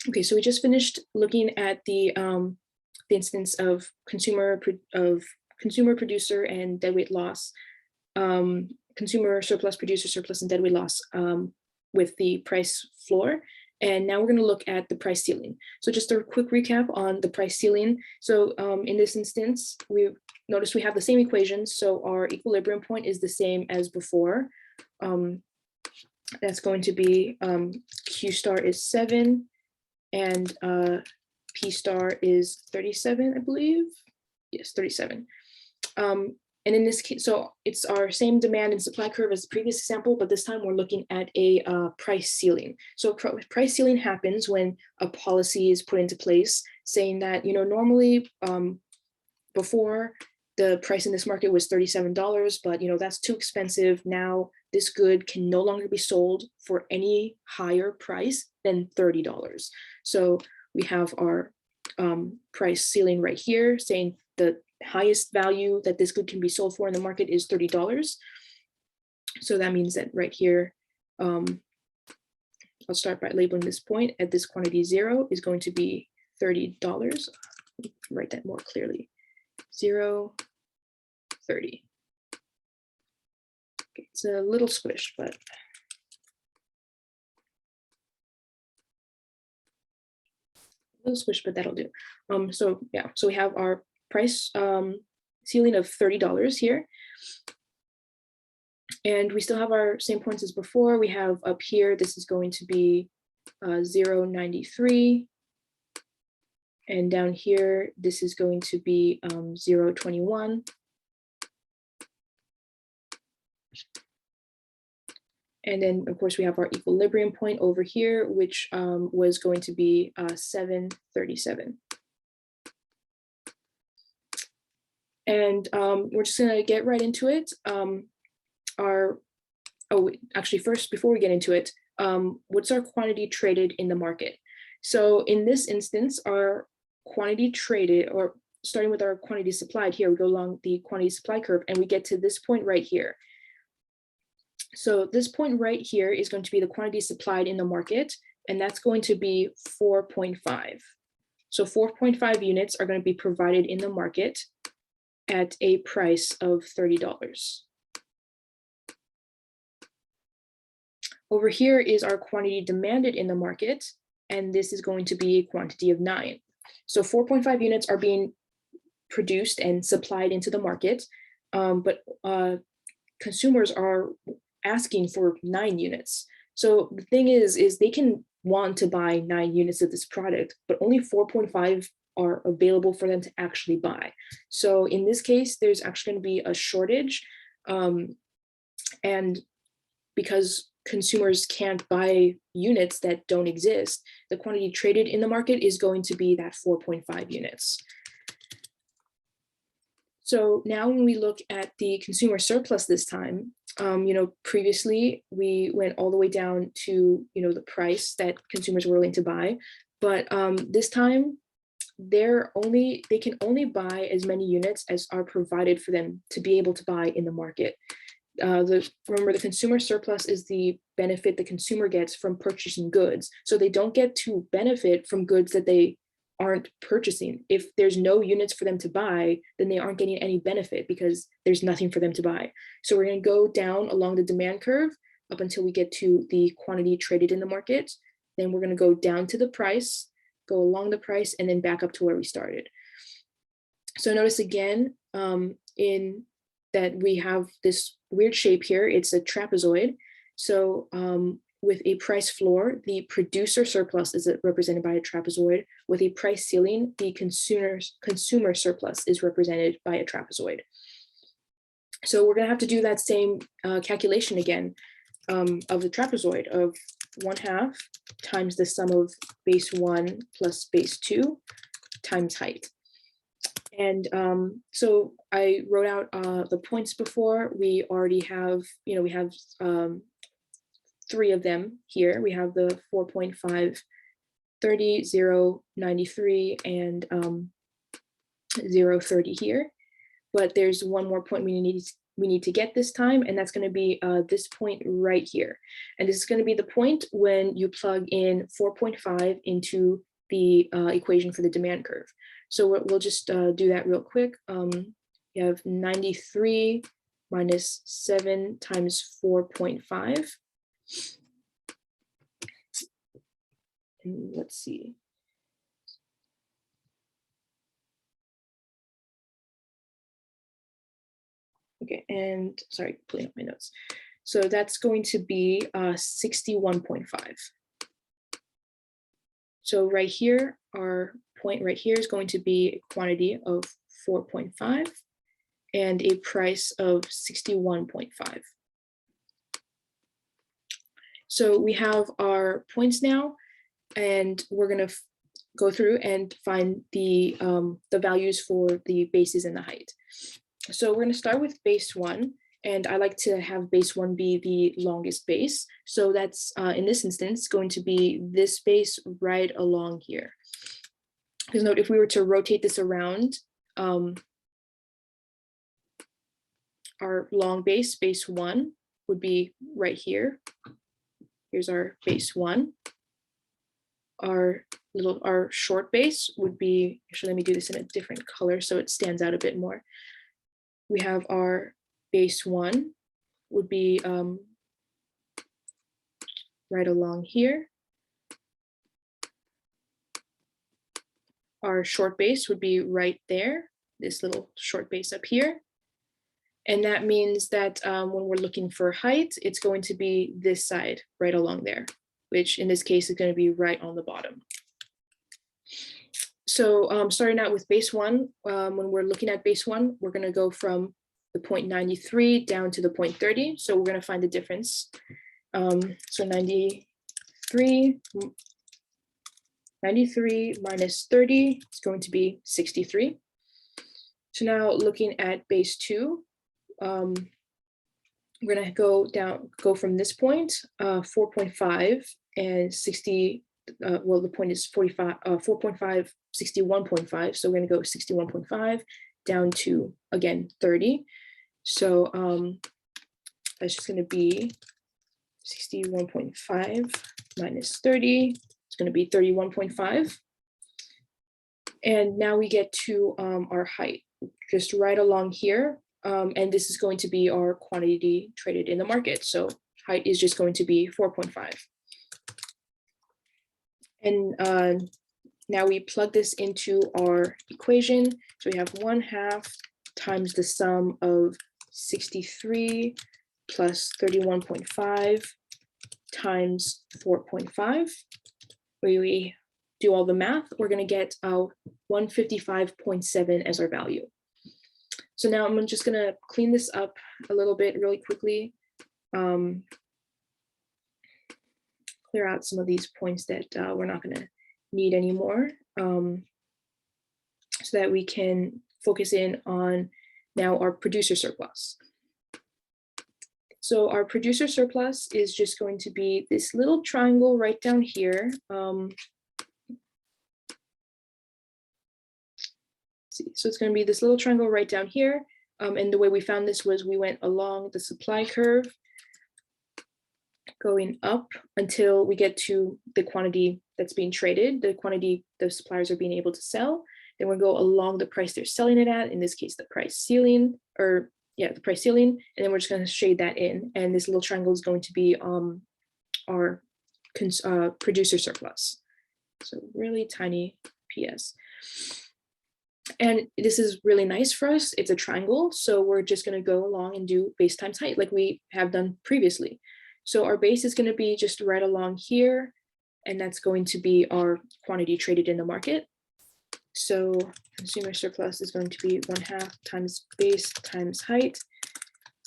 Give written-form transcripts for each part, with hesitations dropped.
Okay, so we just finished looking at the instance of consumer producer and deadweight loss, consumer surplus, producer surplus, and deadweight loss with the price floor. And now we're going to look at the price ceiling. So just a quick recap on the price ceiling. So in this instance, we notice we have the same equations. So our equilibrium point is the same as before. That's going to be Q star is 7 and P star is 37, I believe. Yes, 37. And in this case, so it's our same demand and supply curve as the previous example, but this time we're looking at a price ceiling. So price ceiling happens when a policy is put into place saying that, normally before the price in this market was $37, but that's too expensive. Now this good can no longer be sold for any higher price than $30. So we have our price ceiling right here saying the highest value that this good can be sold for in the market is $30. So that means that right here, I'll start by labeling this point at this quantity 0 is going to be $30. Write that more clearly. 0, 30. Okay, it's a little squished, but that'll do. So yeah, so we have our price ceiling of $30 here. And we still have our same points as before. We have up here, this is going to be 0.93. And down here, this is going to be 0.21. And then, of course, we have our equilibrium point over here, which was going to be 7.37. And we're just going to get right into it. Actually, first, before we get into it, what's our quantity traded in the market? So in this instance, our quantity traded, or starting with our quantity supplied here, we go along the quantity supply curve and we get to this point right here. So this point right here is going to be the quantity supplied in the market, and that's going to be 4.5. So 4.5 units are going to be provided in the market at a price of $30. Over here is our quantity demanded in the market, and this is going to be a quantity of 9. So 4.5 units are being produced and supplied into the market, but consumers are asking for 9 units. So the thing is they can want to buy 9 units of this product, but only 4.5 are available for them to actually buy. So in this case, there's actually going to be a shortage. And because consumers can't buy units that don't exist, the quantity traded in the market is going to be that 4.5 units. So now when we look at the consumer surplus this time, previously we went all the way down to, the price that consumers were willing to buy. But this time, they can only buy as many units as are provided for them to be able to buy in the market. Remember, the consumer surplus is the benefit the consumer gets from purchasing goods. So they don't get to benefit from goods that they aren't purchasing. If there's no units for them to buy, then they aren't getting any benefit because there's nothing for them to buy. So we're going to go down along the demand curve up until we get to the quantity traded in the market. Then we're going to go down to the price, go along the price, and then back up to where we started. So notice again, in that we have this weird shape here. It's a trapezoid. So with a price floor, the producer surplus is represented by a trapezoid. With a price ceiling, the consumer surplus is represented by a trapezoid. So we're going to have to do that same calculation again of the trapezoid of 1/2 times the sum of base 1 plus base 2 times height. And so I wrote out the points before. We already have, we have 3 of them here. We have the 4.5, 30, 0, 93, and 0, 30 here. But there's one more point we we need to get this time, and that's going to be this point right here. And this is going to be the point when you plug in 4.5 into the equation for the demand curve. So we'll just do that real quick. You have 93 minus 7 times 4.5. And let's see. Okay, and sorry, pulling up my notes. So that's going to be 61.5. So right here, our point right here is going to be a quantity of 4.5 and a price of 61.5. So we have our points now, and we're going to go through and find the values for the bases and the height. So we're going to start with base 1, and I like to have base 1 be the longest base. So that's, in this instance, going to be this base right along here. Because note, if we were to rotate this around, our long base, base 1, would be right here. Here's our base 1. Our short base would be, actually, let me do this in a different color so it stands out a bit more. We have our base 1 would be right along here. Our short base would be right there, this little short base up here. And that means that when we're looking for height, it's going to be this side right along there, which in this case is going to be right on the bottom. So starting out with base 1, when we're looking at base 1, we're going to go from the point 93 down to the point 30. So we're going to find the difference. So 93 minus 30 is going to be 63. So now looking at base 2, we're going to go from this point, 4.5 and 60. Well, the point is 45, 4.5, 61.5. So we're going to go 61.5 down to, again, 30. So that's just going to be 61.5 minus 30. It's going to be 31.5. And now we get to our height, just right along here. And this is going to be our quantity traded in the market. So height is just going to be 4.5. And now we plug this into our equation. So we have 1/2 times the sum of 63 plus 31.5 times 4.5. Where we do all the math, we're going to get 155.7 as our value. So now I'm just going to clean this up a little bit really quickly. Clear out some of these points that we're not going to need anymore, so that we can focus in on now our producer surplus. So our producer surplus is just going to be this little triangle right down here. So it's going to be this little triangle right down here. And the way we found this was we went along the supply curve, going up until we get to the quantity that's being traded, the quantity the suppliers are being able to sell. Then we'll go along the price they're selling it at, in this case, the price ceiling, or yeah, the price ceiling. And then we're just going to shade that in. And this little triangle is going to be our producer surplus. So really tiny PS. And this is really nice for us. It's a triangle. So we're just going to go along and do base times height like we have done previously. So our base is going to be just right along here. And that's going to be our quantity traded in the market. So consumer surplus is going to be 1/2 times base times height.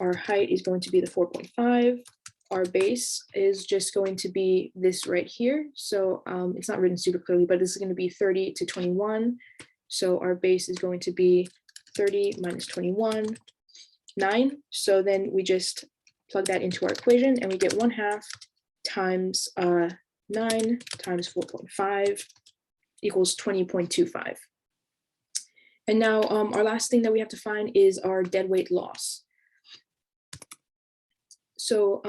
Our height is going to be the 4.5. Our base is just going to be this right here. So it's not written super clearly, but this is going to be 30 to 21. So our base is going to be 30 minus 21, 9. So then we just plug that into our equation and we get 1/2 times 9 times 4.5 equals 20.25. And now our last thing that we have to find is our deadweight loss. So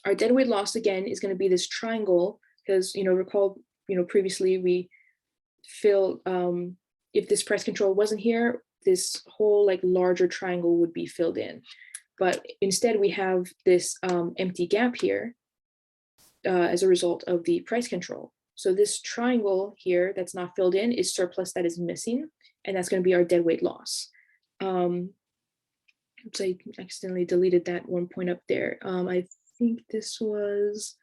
our deadweight loss again is going to be this triangle, because recall previously we fill if this price control wasn't here, this whole like larger triangle would be filled in. But instead we have this empty gap here as a result of the price control. So this triangle here that's not filled in is surplus that is missing, and that's going to be our deadweight loss. Oops, I accidentally deleted that one point up there. I think this was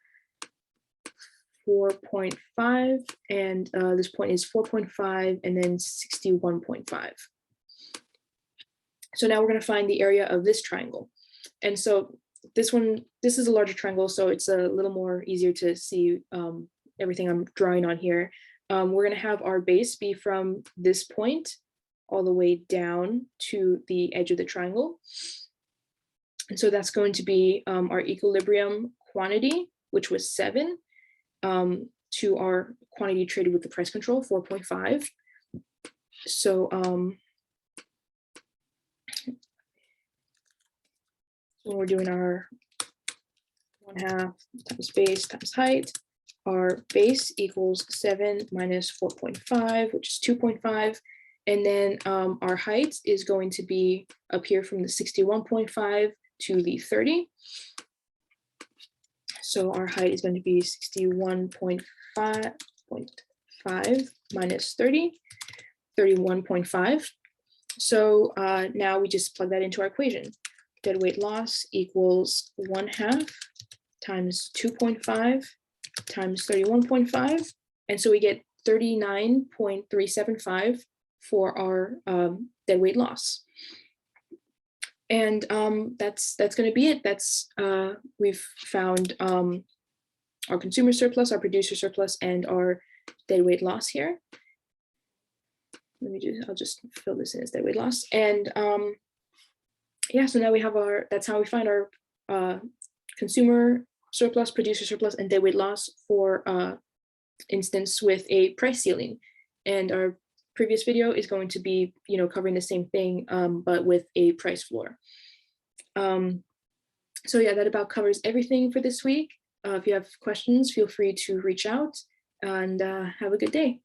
4.5, and this point is 4.5 and then 61.5. So now we're going to find the area of this triangle. And so this is a larger triangle, so it's a little more easier to see everything I'm drawing on here. We're going to have our base be from this point all the way down to the edge of the triangle. And so that's going to be our equilibrium quantity, which was 7, to our quantity traded with the price control, 4.5. So when we're doing our 1/2 times base times height, our base equals 7 minus 4.5, which is 2.5. And then our height is going to be up here from the 61.5 to the 30. So our height is going to be 61.5 minus 30, 31.5. So now we just plug that into our equation. Deadweight loss equals 1/2 times 2.5 times 31.5. And so we get 39.375 for our deadweight loss. And that's going to be it. We've found our consumer surplus, our producer surplus, and our deadweight loss here. I'll just fill this in as deadweight loss. And yeah, so now we have that's how we find our consumer surplus, producer surplus, and deadweight loss for instance with a price ceiling. And our previous video is going to be, covering the same thing, but with a price floor. So yeah, that about covers everything for this week. If you have questions, feel free to reach out, and have a good day.